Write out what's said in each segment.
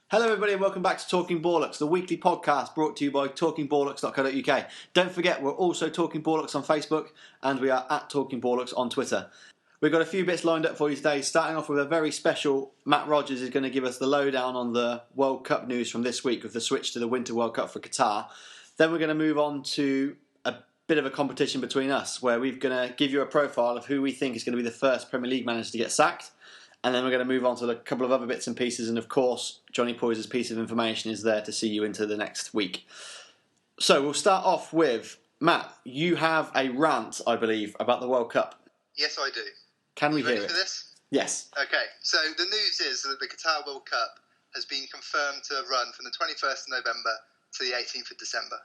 Hello everybody and welcome back to Talking Ballocks, the weekly podcast brought to you by talkingballocks.co.uk. Don't forget we're also Talking Ballocks on Facebook and we are at Talking Ballocks on Twitter. We've got a few bits lined up for you today, starting off with a very special. Matt Rogers is going to give us the lowdown on the World Cup news from this week with the switch to the Winter World Cup for Qatar. Then we're going to move on to a bit of a competition between us where we're going to give you a profile of who we think is going to be the first Premier League manager to get sacked. And then we're going to move on to a couple of other bits and pieces. And of course, Johnny Poyser's piece of information is there to see you into the next week. So we'll start off with, Matt, you have a rant, I believe, about the World Cup. Yes, I do. Can we hear Ready it? for this? Yes. Okay, so the news is that the Qatar World Cup has been confirmed to run from the 21st of November to the 18th of December.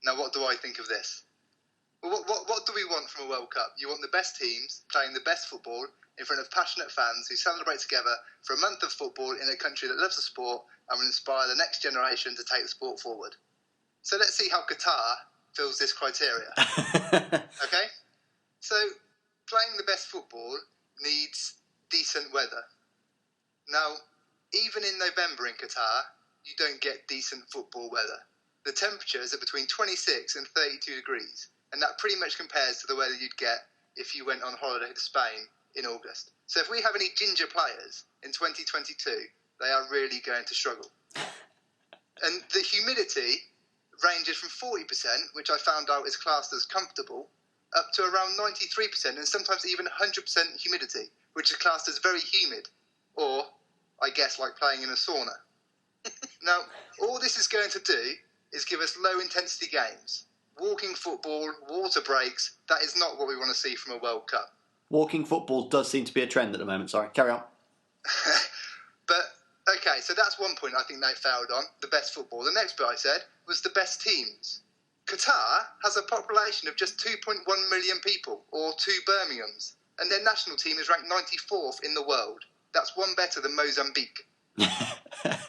Now, what do I think of this? Well, what do we want from a World Cup? You want the best teams playing the best football in front of passionate fans who celebrate together for a month of football in a country that loves the sport and will inspire the next generation to take the sport forward. So let's see how Qatar fills this criteria. Okay? So playing the best football needs decent weather. Now, even in November in Qatar, you don't get decent football weather. The temperatures are between 26 and 32 degrees, and that pretty much compares to the weather you'd get if you went on holiday to Spain in August. So if we have any ginger players in 2022, they are really going to struggle. And the humidity ranges from 40%, which I found out is classed as comfortable, up to around 93% and sometimes even 100% humidity, which is classed as very humid, or I guess like playing in a sauna. Now, all this is going to do is give us low intensity games. Walking football, water breaks, that is not what we want to see from a World Cup. Walking football does seem to be a trend at the moment. Sorry, carry on. But, okay, so that's one point I think they failed on, the best football. The next bit I said was the best teams. Qatar has a population of just 2.1 million people, or 2 Birminghams, and their national team is ranked 94th in the world. That's one better than Mozambique.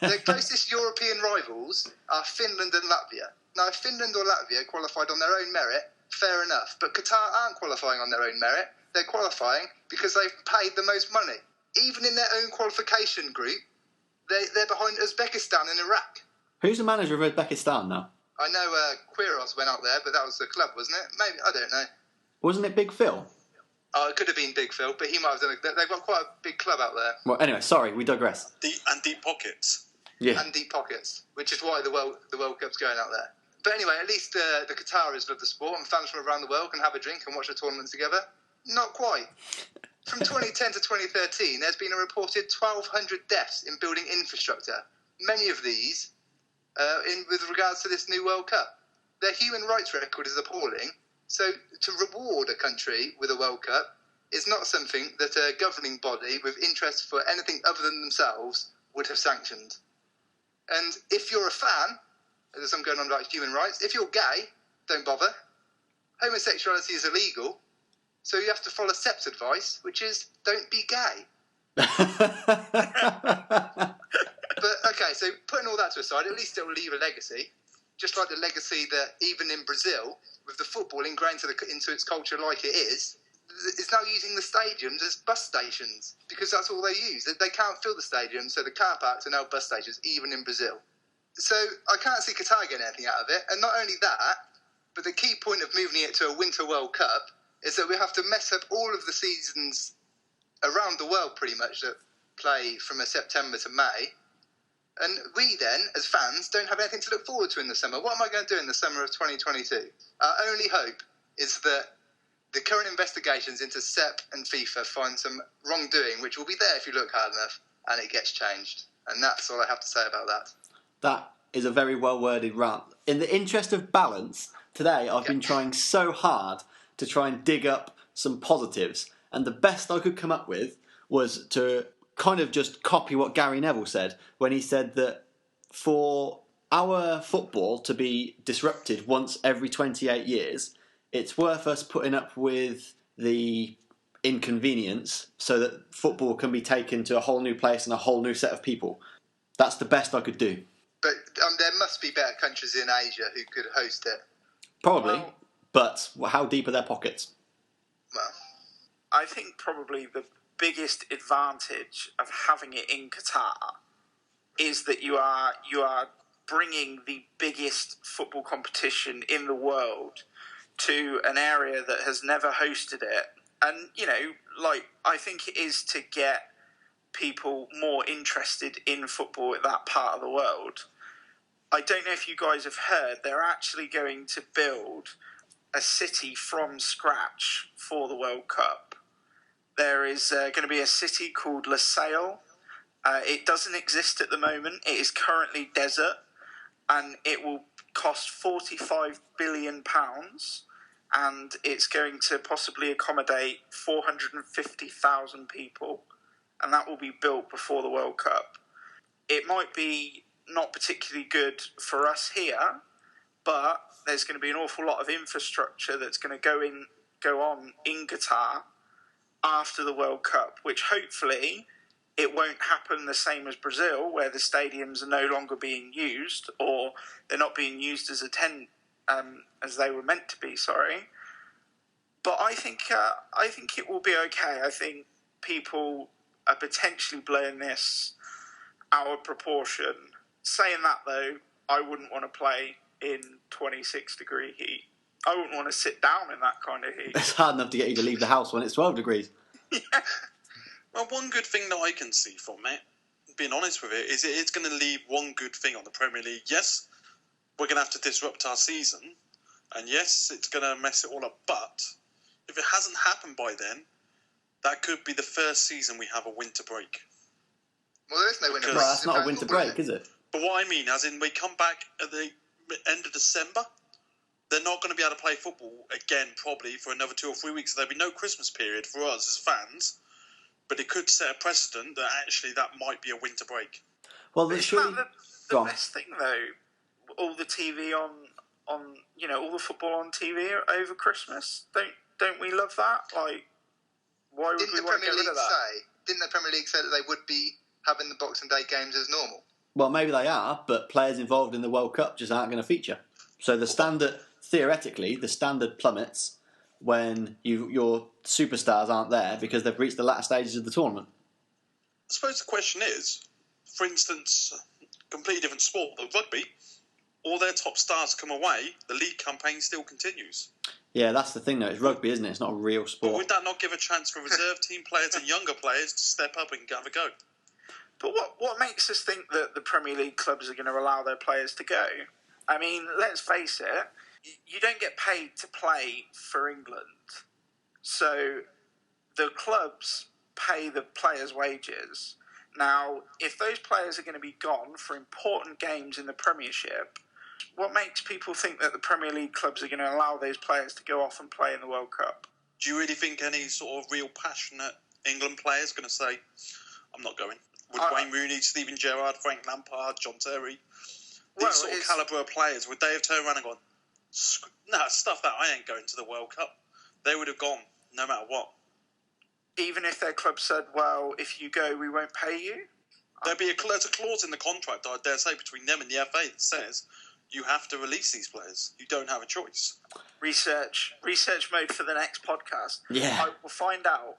Their closest European rivals are Finland and Latvia. Now, if Finland or Latvia qualified on their own merit, fair enough, but Qatar aren't qualifying on their own merit. They're qualifying because they've paid the most money. Even in their own qualification group, they're behind Uzbekistan and Iraq. Who's the manager of Uzbekistan now? I know Quiros went out there, but that was the club, wasn't it? Maybe, I don't know. Wasn't it Big Phil? Oh, it could have been Big Phil, but he might have done it. They've got quite a big club out there. Well, anyway, sorry, we digress. Deep pockets. Yeah. And deep pockets, which is why the World Cup's going out there. But anyway, at least the Qataris love the sport and fans from around the world can have a drink and watch the tournament together. Not quite. From 2010 to 2013, there's been a reported 1,200 deaths in building infrastructure. Many of these with regards to this new World Cup. Their human rights record is appalling, so to reward a country with a World Cup is not something that a governing body with interest for anything other than themselves would have sanctioned. And if you're a fan, there's some going on about human rights, if you're gay, don't bother. Homosexuality is illegal, so you have to follow Sepp's advice, which is don't be gay. But, okay, so putting all that to aside, at least it will leave a legacy. Just like the legacy that even in Brazil, with the football ingrained into its culture like it is now using the stadiums as bus stations, because that's all they use. They can't fill the stadium, so the car parks are now bus stations, even in Brazil. So I can't see Qatar getting anything out of it. And not only that, but the key point of moving it to a Winter World Cup is that we have to mess up all of the seasons around the world pretty much that play from a September to May. And we then, as fans, don't have anything to look forward to in the summer. What am I going to do in the summer of 2022? Our only hope is that the current investigations into Sepp and FIFA find some wrongdoing, which will be there if you look hard enough, and it gets changed. And that's all I have to say about that. That is a very well-worded rant. In the interest of balance, today I've been trying so hard to try and dig up some positives, and the best I could come up with was to kind of just copy what Gary Neville said when he said that for our football to be disrupted once every 28 years, it's worth us putting up with the inconvenience so that football can be taken to a whole new place and a whole new set of people. That's the best I could do. But there must be better countries in Asia who could host it. Probably, but how deep are their pockets? Well, I think probably the biggest advantage of having it in Qatar is that you are bringing the biggest football competition in the world to an area that has never hosted it. And, I think it is to get people more interested in football at that part of the world. I don't know if you guys have heard, they're actually going to build a city from scratch for the World Cup. There is going to be a city called Lusail. It doesn't exist at the moment. It is currently desert, and it will cost £45 billion, and it's going to possibly accommodate 450,000 people, and that will be built before the World Cup. It might be not particularly good for us here, but there's going to be an awful lot of infrastructure that's going to go on in Qatar after the World Cup, which hopefully it won't happen the same as Brazil, where the stadiums are no longer being used, or they're not being used as as they were meant to be. Sorry, but I think it will be okay. I think people are potentially blowing this out of proportion. Saying that though, I wouldn't want to play in 26-degree heat. I wouldn't want to sit down in that kind of heat. It's hard enough to get you to leave the house when it's 12 degrees. Yeah. Well, one good thing that I can see from it, being honest with it, is it's going to leave one good thing on the Premier League. Yes, we're going to have to disrupt our season, and yes, it's going to mess it all up, but if it hasn't happened by then, that could be the first season we have a winter break. Well, there is no winter break. Well, that's not a winter break, is it? But what I mean, as in we come back at the end of December, they're not going to be able to play football again probably for another 2 or 3 weeks. So there'll be no Christmas period for us as fans, but it could set a precedent that actually that might be a winter break. Well, Isn't that the best thing though? All the TV on all the football on TV over Christmas. Don't we love that? Like, why would we want to get rid of that? Didn't the Premier League say that they would be having the Boxing Day games as normal? Well, maybe they are, but players involved in the World Cup just aren't going to feature. So theoretically, the standard plummets when your superstars aren't there because they've reached the latter stages of the tournament. I suppose the question is, for instance, completely different sport, but rugby, all their top stars come away, the league campaign still continues. Yeah, that's the thing though, it's rugby, isn't it? It's not a real sport. But would that not give a chance for reserve team players and younger players to step up and have a go? But what makes us think that the Premier League clubs are going to allow their players to go? I mean, let's face it, you don't get paid to play for England. So the clubs pay the players' wages. Now, if those players are going to be gone for important games in the Premiership, what makes people think that the Premier League clubs are going to allow those players to go off and play in the World Cup? Do you really think any sort of real passionate England player is going to say, I'm not going? Would Wayne Rooney, Steven Gerrard, Frank Lampard, John Terry, these sort of calibre of players, would they have turned around and gone, stuff that, I ain't going to the World Cup? They would have gone, no matter what. Even if their club said, well, if you go, we won't pay you? There's a clause in the contract, I dare say, between them and the FA that says you have to release these players. You don't have a choice. Research mode for the next podcast. Yeah. I will find out.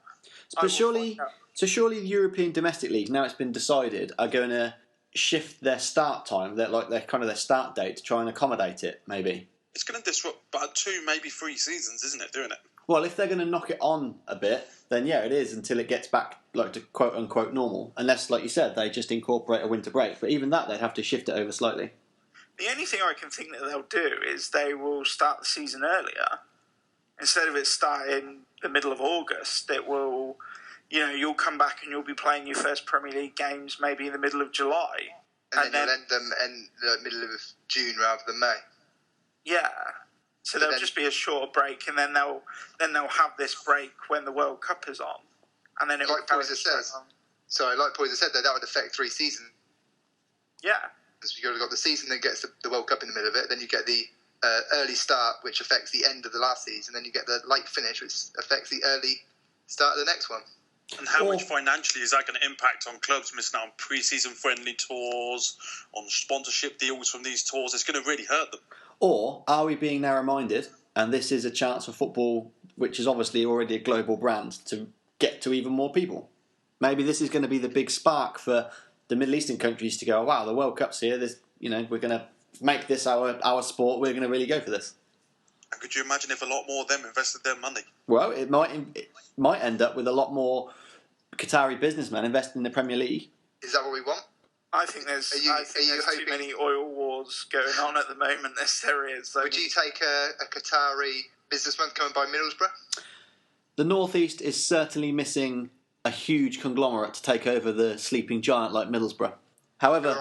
But surely the European domestic leagues, now it's been decided, are going to shift their start time, their start date to try and accommodate it, maybe. It's going to disrupt about 2, maybe 3 seasons, isn't it, doing it? Well, if they're going to knock it on a bit, then yeah, it is until it gets back to quote-unquote normal. Unless, like you said, they just incorporate a winter break. But even that, they'd have to shift it over slightly. The only thing I can think that they'll do is they will start the season earlier. Instead of it starting the middle of August, it will, you'll come back and you'll be playing your first Premier League games maybe in the middle of July. And then you'll end them in the middle of June rather than May. Yeah. So there'll just be a short break, and then they'll have this break when the World Cup is on, and then it like Poyser says. Sorry, like Poyser said, that would affect 3 seasons. Yeah. Because you've got the season that gets the World Cup in the middle of it, then you get the early start, which affects the end of the last season, then you get the late finish, which affects the early start of the next one. And how much financially is that going to impact on clubs missing out on pre-season friendly tours, on sponsorship deals from these tours? It's going to really hurt them. Or are we being narrow-minded, and this is a chance for football, which is obviously already a global brand, to get to even more people? Maybe this is going to be the big spark for the Middle Eastern countries to go, wow, the World Cup's here. There's, we're going to make this our sport. We're going to really go for this. And could you imagine if a lot more of them invested their money? Well, it might end up with a lot more Qatari businessmen investing in the Premier League. Is that what we want? I think there's too many oil wars going on at the moment. There is. Would you take a Qatari businessman coming by Middlesbrough? The North East is certainly missing a huge conglomerate to take over the sleeping giant like Middlesbrough. However,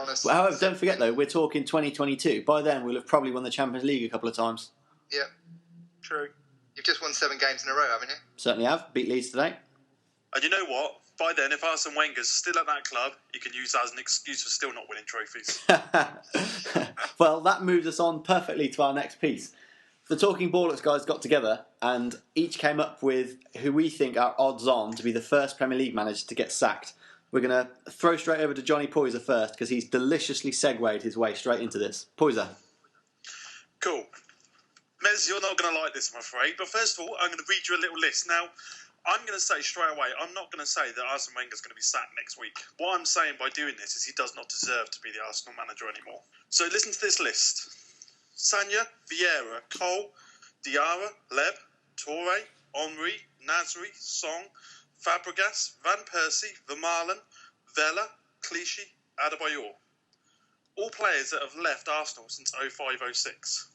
don't forget though, we're talking 2022. By then, we'll have probably won the Champions League a couple of times. Yeah, true. You've just won 7 games in a row, haven't you? Certainly have. Beat Leeds today. And you know what? By then, if Arsene Wenger's still at that club, you can use that as an excuse for still not winning trophies. Well, that moves us on perfectly to our next piece. The Talking Ballocks guys got together and each came up with who we think are odds on to be the first Premier League manager to get sacked. We're going to throw straight over to Johnny Poyser first because he's deliciously segued his way straight into this. Poyser. Cool. Mez, you're not going to like this, I'm afraid. But first of all, I'm going to read you a little list. Now, I'm going to say straight away, I'm not going to say that Arsene Wenger's going to be sacked next week. What I'm saying by doing this is he does not deserve to be the Arsenal manager anymore. So listen to this list. Sanya, Vieira, Cole, Diarra, Leb, Toure, Henry, Nasri, Song, Fabregas, Van Persie, Vermaelen, Vela, Clichy, Adebayor. All players that have left Arsenal since 05-06.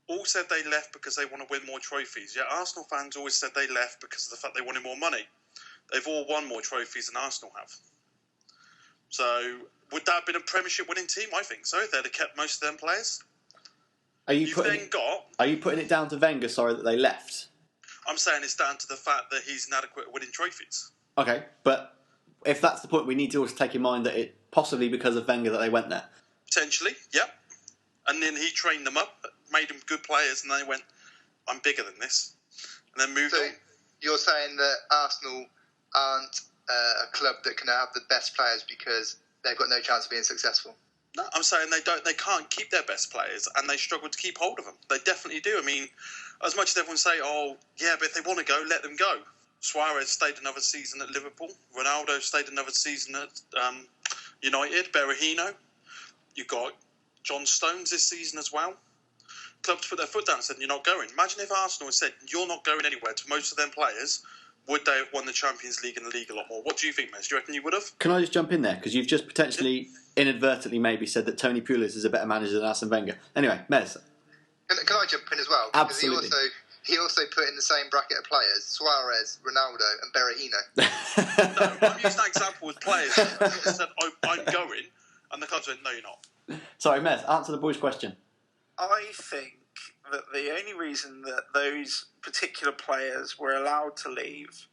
All said they left because they want to win more trophies. Yet Arsenal fans always said they left because of the fact they wanted more money. They've all won more trophies than Arsenal have. So, would that have been a Premiership winning team? I think so. They'd have kept most of them players. Are you putting it down to Wenger, that they left? I'm saying it's down to the fact that he's inadequate at winning trophies. Okay, but if that's the point, we need to also take in mind that it possibly because of Wenger that they went there. Potentially, yep. And then he trained them up, made them good players, and they went, I'm bigger than this. And then moved on. You're saying that Arsenal aren't a club that can have the best players because they've got no chance of being successful? No, I'm saying they can't keep their best players, and they struggle to keep hold of them. They definitely do. I mean, as much as everyone say, oh, yeah, but if they want to go, let them go. Suarez stayed another season at Liverpool. Ronaldo stayed another season at United. Berahino. You've got John Stones this season as well. Clubs put their foot down and said, you're not going. Imagine if Arsenal had said, you're not going anywhere to most of them players. Would they have won the Champions League and the league a lot more? What do you think, Mez? Do you reckon you would have? Can I just jump in there? Because you've just potentially, inadvertently maybe said that Tony Pulis is a better manager than Arsene Wenger. Anyway, Mez. Can I jump in as well? Absolutely. Because he also put in the same bracket of players, Suarez, Ronaldo and Berahino. No, I'm using that example with players that said, I'm going, and the clubs went, no, you're not. Sorry, Mez, answer the boys' question. I think that the only reason that those particular players were allowed to leave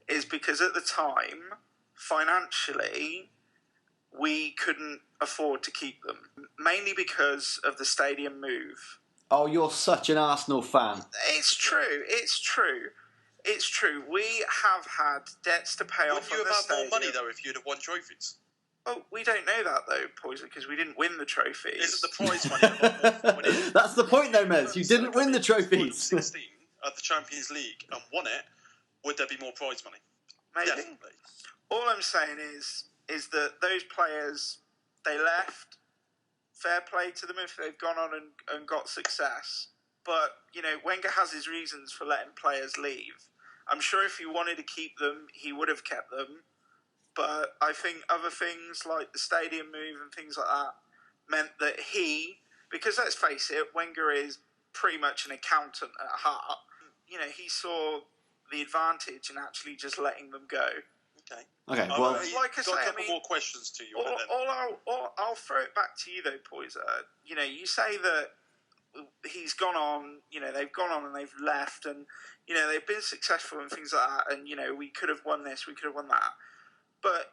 is because at the time, financially, we couldn't afford to keep them. Mainly because of the stadium move. Oh, you're such an Arsenal fan. It's true. We have had debts to pay off. Would you have had more money, though, if you'd have won trophies? Oh, we don't know that, though, Poyser, because we didn't win the trophies. Isn't the prize money? That's the point, though, Mez. You didn't win the trophies. 16 at the Champions League and won it. Would there be more prize money? Maybe. Definitely. All I'm saying is that those players, they left. Fair play to them if they've gone on and got success. But, Wenger has his reasons for letting players leave. I'm sure if he wanted to keep them, he would have kept them. But I think other things like the stadium move and things like that meant that because let's face it, Wenger is pretty much an accountant at heart. He saw the advantage in actually just letting them go. Okay. Well, like I say, got a couple more questions to you. I'll throw it back to you though, Poyser. You say that he's gone on. They've gone on and they've left, and they've been successful and things like that. And we could have won this, we could have won that. But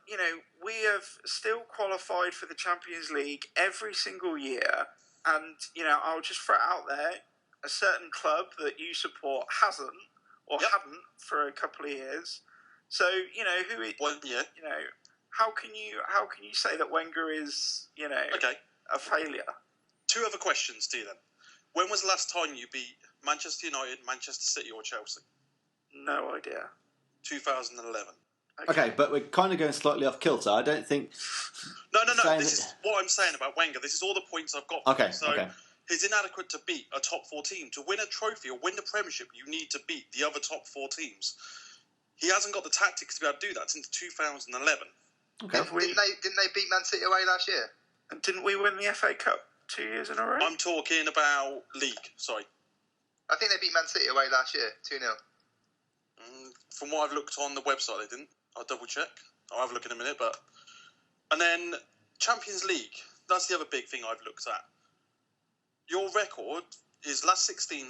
we have still qualified for the Champions League every single year. And I'll just throw it out there: a certain club that you support hasn't or hadn't for a couple of years. So who it, 1 year. how can you say that Wenger is a failure? 2 other questions to you then. When was the last time you beat Manchester United, Manchester City, or Chelsea? No idea. 2011. Okay, but we're kind of going slightly off kilter. I don't think... No. This is what I'm saying about Wenger. This is all the points I've got. Okay, So he's inadequate to beat a top 4 team. To win a trophy or win the Premiership, you need to beat the other top 4 teams. He hasn't got the tactics to be able to do that since 2011. Okay. Didn't they beat Man City away last year? And didn't we win the FA Cup 2 years in a row? I'm talking about league. Sorry. I think they beat Man City away last year, 2-0. From what I've looked on the website, they didn't. I'll double check. I'll have a look in a minute. And then Champions League. That's the other big thing I've looked at. Your record is last 16,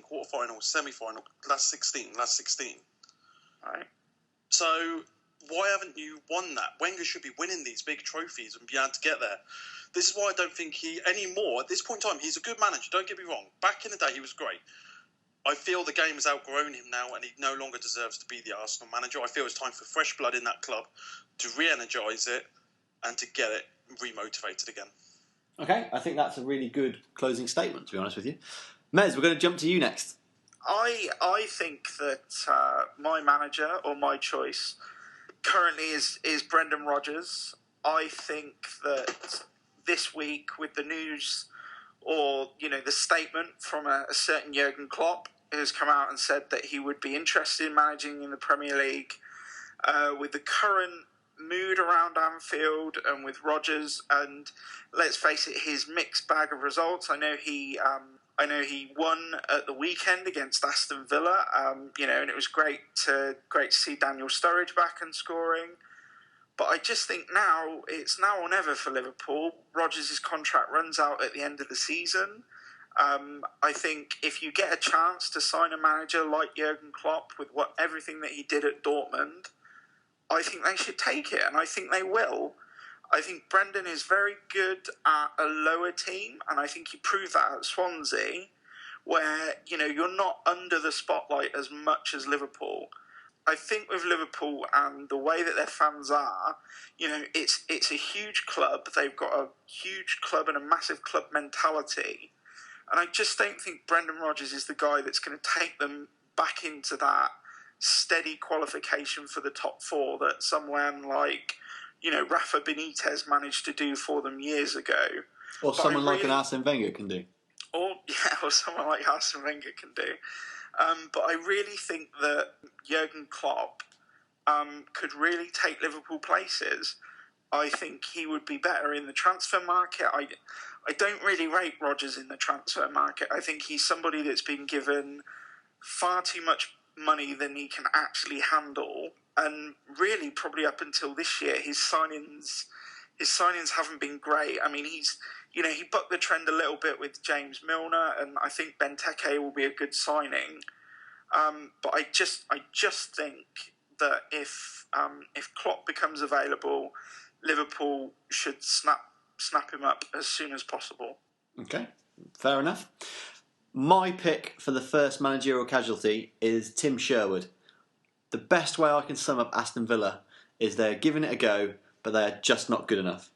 quarter-final, semi-final, last 16. Right. So why haven't you won that? Wenger should be winning these big trophies and be able to get there. This is why I don't think he anymore. At this point in time, he's a good manager. Don't get me wrong. Back in the day, he was great. I feel the game has outgrown him now, and he no longer deserves to be the Arsenal manager. I feel it's time for fresh blood in that club to re-energise it and to get it remotivated again. Okay, I think that's a really good closing statement, to be honest with you. Mez, we're going to jump to you next. I think that my manager, or my choice, currently is Brendan Rodgers. I think that this week, with the news or the statement from a certain Jurgen Klopp, who's come out and said that he would be interested in managing in the Premier League, with the current mood around Anfield and with Rodgers, and let's face it, his mixed bag of results. I know he won at the weekend against Aston Villa, and it was great to see Daniel Sturridge back and scoring. But I just think it's now or never for Liverpool. Rodgers' contract runs out at the end of the season. I think if you get a chance to sign a manager like Jurgen Klopp with everything that he did at Dortmund, I think they should take it, and I think they will. I think Brendan is very good at a lower team, and I think he proved that at Swansea, where you're not under the spotlight as much as Liverpool. I think with Liverpool and the way that their fans are, it's a huge club. They've got a huge club and a massive club mentality. And I just don't think Brendan Rodgers is the guy that's going to take them back into that steady qualification for the top 4 that someone like, Rafa Benitez managed to do for them years ago. Or someone like an Arsene Wenger can do. Or someone like Arsene Wenger can do. But I really think that Jurgen Klopp could really take Liverpool places. I think he would be better in the transfer market. I don't really rate Rodgers in the transfer market. I think he's somebody that's been given far too much money than he can actually handle. And really, probably up until this year, his signings haven't been great. I mean, he bucked the trend a little bit with James Milner, and I think Benteke will be a good signing. But I just think that if Klopp becomes available, Liverpool should snap him up as soon as possible. Okay, fair enough. My pick for the first managerial casualty is Tim Sherwood. The best way I can sum up Aston Villa is they're giving it a go, but they're just not good enough.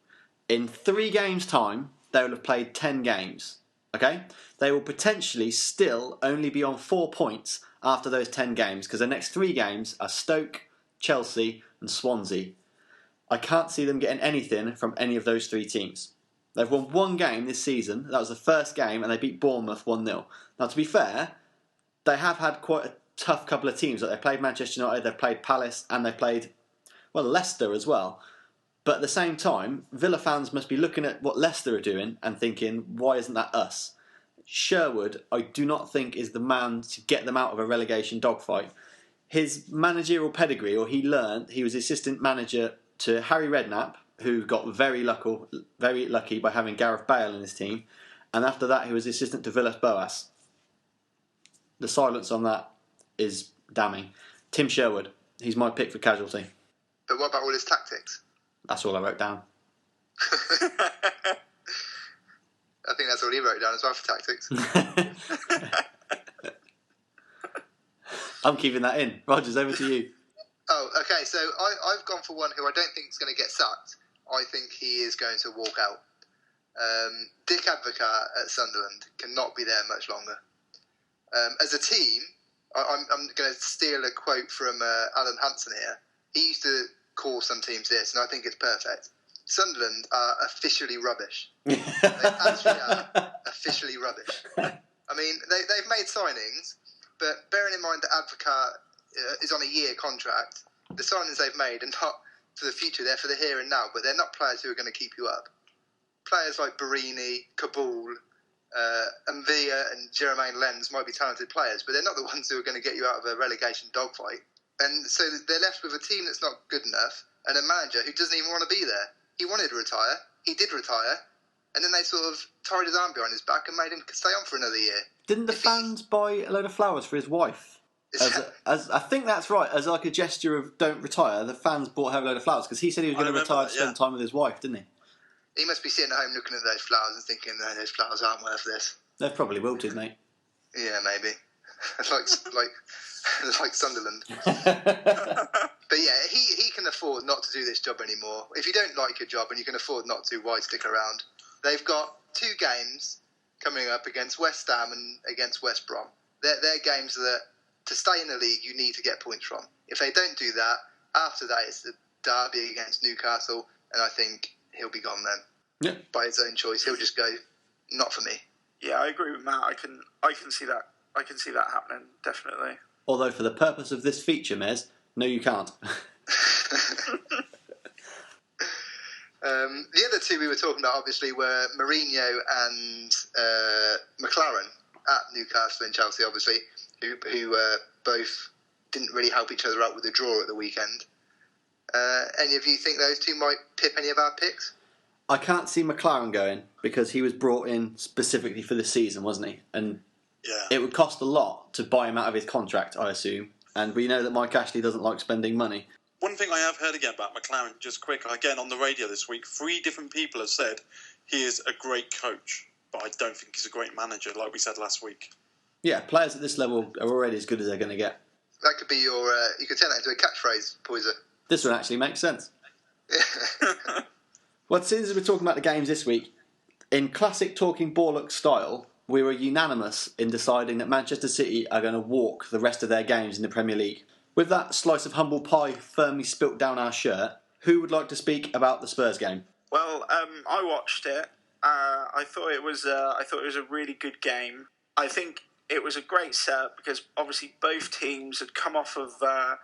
In 3 games' time, they will have played 10 games. Okay? They will potentially still only be on 4 points after those 10 games, because the next 3 games are Stoke, Chelsea and Swansea. I can't see them getting anything from any of those 3 teams. They've won 1 game this season. That was the first game, and they beat Bournemouth 1-0. Now, to be fair, they have had quite a tough couple of teams. Like, they've played Manchester United, they've played Palace, and they've played, Leicester as well. But at the same time, Villa fans must be looking at what Leicester are doing and thinking, why isn't that us? Sherwood, I do not think, is the man to get them out of a relegation dogfight. His managerial pedigree, or he was assistant manager to Harry Redknapp, who got very lucky by having Gareth Bale in his team. And after that, he was assistant to Villas Boas. The silence on that is damning. Tim Sherwood, he's my pick for casualty. But what about all his tactics? That's all I wrote down. I think that's all he wrote down as well for tactics. I'm keeping that in. Rogers, over to you. Oh, okay. So I've gone for one who I don't think is going to get sacked. I think he is going to walk out. Dick Advocaat at Sunderland cannot be there much longer. As a team, I'm going to steal a quote from Alan Hansen here. He used to call some teams this, and I think it's perfect. Sunderland are officially rubbish. They actually are officially rubbish. I mean, they've made signings, but bearing in mind that Advocat is on a year contract, the signings they've made are not for the future, they're for the here and now, but they're not players who are going to keep you up. Players like Barini, Kabul, Mvia and Jermaine Lenz might be talented players, but they're not the ones who are going to get you out of a relegation dogfight. And so they're left with a team that's not good enough and a manager who doesn't even want to be there. He wanted to retire. He did retire. And then they sort of tied his arm behind his back and made him stay on for another year. Didn't the fans buy a load of flowers for his wife? As I think that's right. As like a gesture of don't retire, the fans bought her a load of flowers because he said he was going to retire to spend time with his wife, didn't he? He must be sitting at home looking at those flowers and thinking, no, those flowers aren't worth this. They've probably wilted, mate. Yeah, maybe. like Sunderland. But yeah, he can afford not to do this job anymore. If you don't like your job and you can afford not to, why stick around? They've got 2 games coming up against West Ham and against West Brom. They're games that, to stay in the league, you need to get points from. If they don't do that, after that it's the derby against Newcastle, and I think he'll be gone then. Yeah. By his own choice. He'll just go, not for me. Yeah, I agree with Matt. I can see that. I can see that happening, definitely. Although for the purpose of this feature, Mez, no, you can't. The other 2 we were talking about, obviously, were Mourinho and McLaren at Newcastle and Chelsea, obviously, who both didn't really help each other out with the draw at the weekend. Any of you think those 2 might pip any of our picks? I can't see McLaren going because he was brought in specifically for this season, wasn't he? And it would cost a lot to buy him out of his contract, I assume. And we know that Mike Ashley doesn't like spending money. One thing I have heard again about McLaren, just quick, again on the radio this week, 3 different people have said he is a great coach, but I don't think he's a great manager, like we said last week. Yeah, players at this level are already as good as they're going to get. That could be your... you could turn that into a catchphrase, Poiser. This one actually makes sense. Well, since we're talking about the games this week, in classic Talking Ballocks style, we were unanimous in deciding that Manchester City are going to walk the rest of their games in the Premier League. With that slice of humble pie firmly spilt down our shirt, who would like to speak about the Spurs game? Well, I watched it. I thought it was a really good game. I think it was a great setup because obviously both teams had come off of a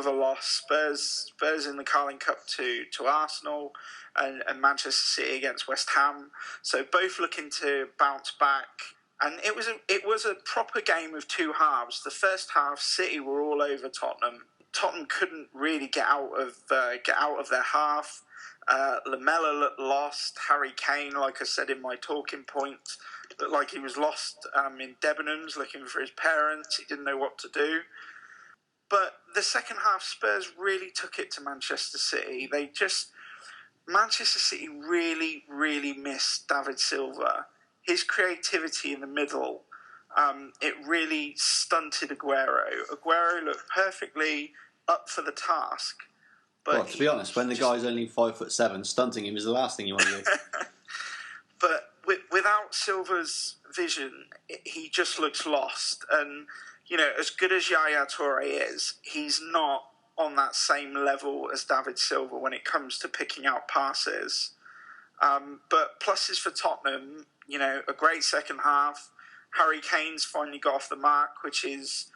loss. Spurs in the Carling Cup to Arsenal, and Manchester City against West Ham. So both looking to bounce back. And it was a proper game of 2 halves. The first half, City were all over Tottenham. Tottenham couldn't really get out of their half. Lamella looked lost. Harry Kane, like I said in my talking point, looked like he was lost in Debenhams looking for his parents. He didn't know what to do. But the second half, Spurs really took it to Manchester City. Manchester City really, really missed David Silva. His creativity in the middle, it really stunted Aguero. Aguero looked perfectly up for the task. But well, to be honest, when the guy's only 5'7", stunting him is the last thing you want to do. But without Silva's vision, he just looks lost. And, as good as Yaya Toure is, he's not on that same level as David Silva when it comes to picking out passes. But pluses for Tottenham, a great second half. Harry Kane's finally got off the mark, which is,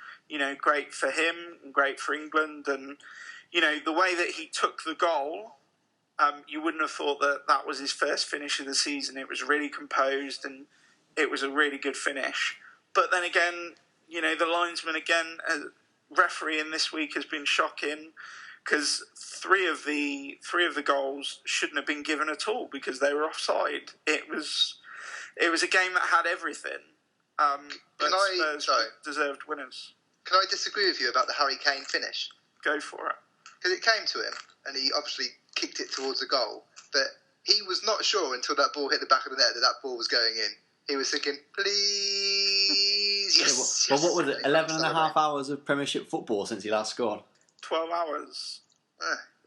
great for him and great for England. And, the way that he took the goal, you wouldn't have thought that was his first finish of the season. It was really composed and it was a really good finish. But then again, the linesman again, refereeing this week has been shocking because three of the goals shouldn't have been given at all because they were offside. It was a game that had everything. But Spurs deserved winners. Can I disagree with you about the Harry Kane finish? Go for it. Because it came to him, and he obviously kicked it towards the goal, but he was not sure until that ball hit the back of the net that ball was going in. He was thinking, please, yes. Well, what was it, 11 and a half hours of Premiership football since he last scored? 12 hours.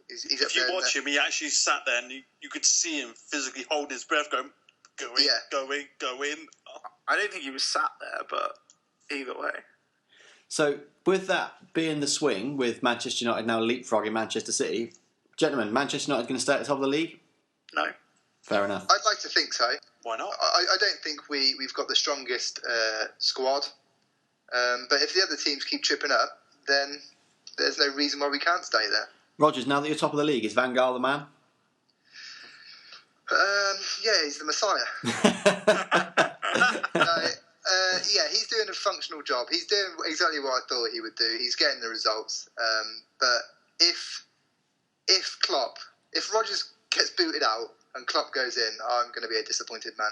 He's if you watch him, he actually sat there and you could see him physically holding his breath going, go in. I don't think he was sat there, but either way. So, with that being the swing, with Manchester United now leapfrogging Manchester City, gentlemen, Manchester United going to stay at the top of the league? No. Fair enough. I'd like to think so. Why not? I don't think we've got the strongest squad. But if the other teams keep tripping up, then there's no reason why we can't stay there. Rogers, now that you're top of the league, is Van Gaal the man? Yeah, he's the Messiah. Yeah, he's doing a functional job. He's doing exactly what I thought he would do. He's getting the results. But if Rodgers gets booted out and Klopp goes in, I'm going to be a disappointed man.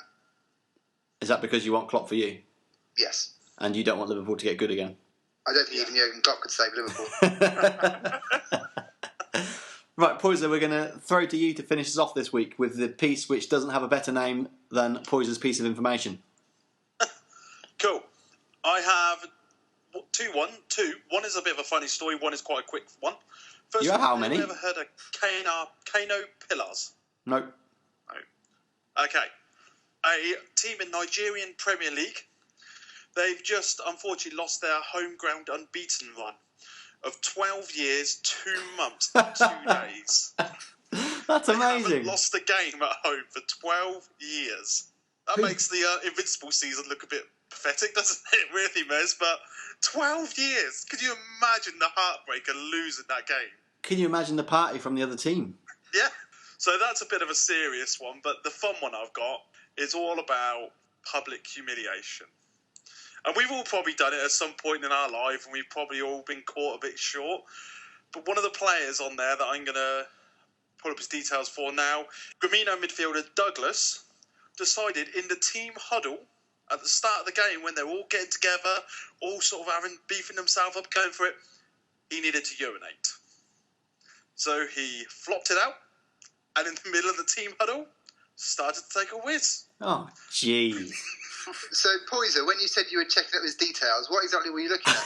Is that because you want Klopp for you? Yes. And you don't want Liverpool to get good again? I don't think even Jurgen Klopp could save Liverpool. Right, Poyser, we're going to throw to you to finish us off this week with the piece which doesn't have a better name than Poyser's piece of information. Cool. I have two. One is a bit of a funny story. One is quite a quick one. First You have how many? Have you ever heard of Kano Pillars? No. No. Okay. A team in Nigerian Premier League. They've just, unfortunately, lost their home ground unbeaten run of 12 years, 2 months, and 2 days. That's They amazing. haven't lost a game at home for 12 years. That makes the Invincible season look a bit pathetic, doesn't it? Really, Mez. But 12 years. Could you imagine the heartbreak of losing that game? Can you imagine the party from the other team? Yeah. So that's a bit of a serious one. But the fun one I've got is all about public humiliation. And we've all probably done it at some point in our life, and we've probably all been caught a bit short. But one of the players on there that I'm going to pull up his details for now, Gremino midfielder Douglas, decided in the team huddle at the start of the game, when they're all getting together, all sort of beefing themselves up, going for it, he needed to urinate. So he flopped it out, and in the middle of the team huddle, started to take a whiz. Oh, jeez. So, Poyser, when you said you were checking up his details, what exactly were you looking at?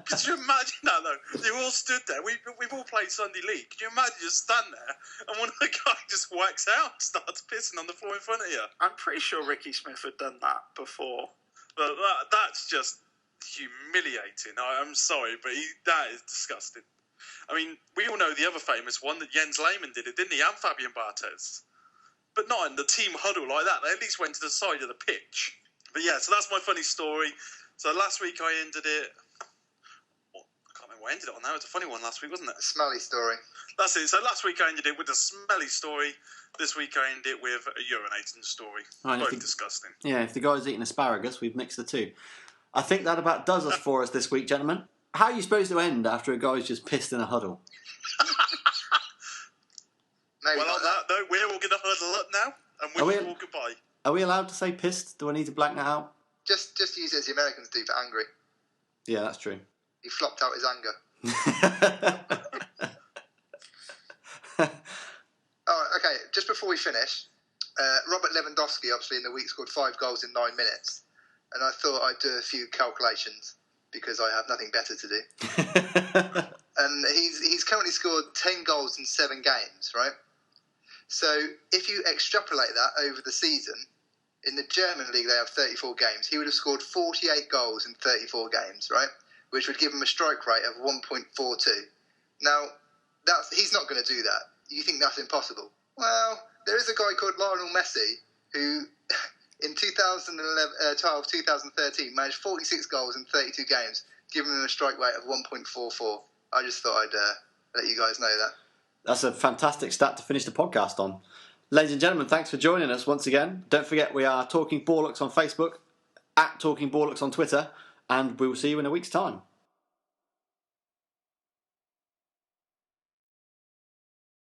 Could you imagine that, though? They all stood there. We've all played Sunday League. Could you imagine just stand there and one of the guys just whacks out and starts pissing on the floor in front of you? I'm pretty sure Ricky Smith had done that before. But that's just humiliating. I'm sorry, but that is disgusting. I mean, we all know the other famous one that Jens Lehmann did it, didn't he? And Fabian Barthez. But not in the team huddle like that. They at least went to the side of the pitch. But yeah, so that's my funny story. So last week I ended it... I can't remember what I ended it on now. It was a funny one last week, wasn't it? A smelly story. That's it. So last week I ended it with a smelly story. This week I ended it with a urinating story. Right, Both disgusting. Yeah, if the guy's eating asparagus, we've mixed the two. I think that about does us for us this week, gentlemen. How are you supposed to end after a guy's just pissed in a huddle? Maybe Well, like on that note, we're all going to huddle up now and Are wish we- you all goodbye. Are we allowed to say pissed? Do I need to blank that out? Just use it as the Americans do for angry. Yeah, that's true. He flopped out his anger. Okay, just before we finish, Robert Lewandowski, obviously in the week, scored 5 goals in 9 minutes. And I thought I'd do a few calculations because I have nothing better to do. And he's currently scored 10 goals in 7 games, right? So if you extrapolate that over the season, in the German league they have 34 games. He would have scored 48 goals in 34 games, right? Which would give him a strike rate of 1.42. Now, he's not going to do that. You think that's impossible? Well, there is a guy called Lionel Messi who, in 2012, 2013, managed 46 goals in 32 games, giving him a strike rate of 1.44. I just thought I'd let you guys know that. That's a fantastic stat to finish the podcast on. Ladies and gentlemen, thanks for joining us once again. Don't forget we are Talking Ballocks on Facebook, at Talking Ballocks on Twitter, and we will see you in a week's time.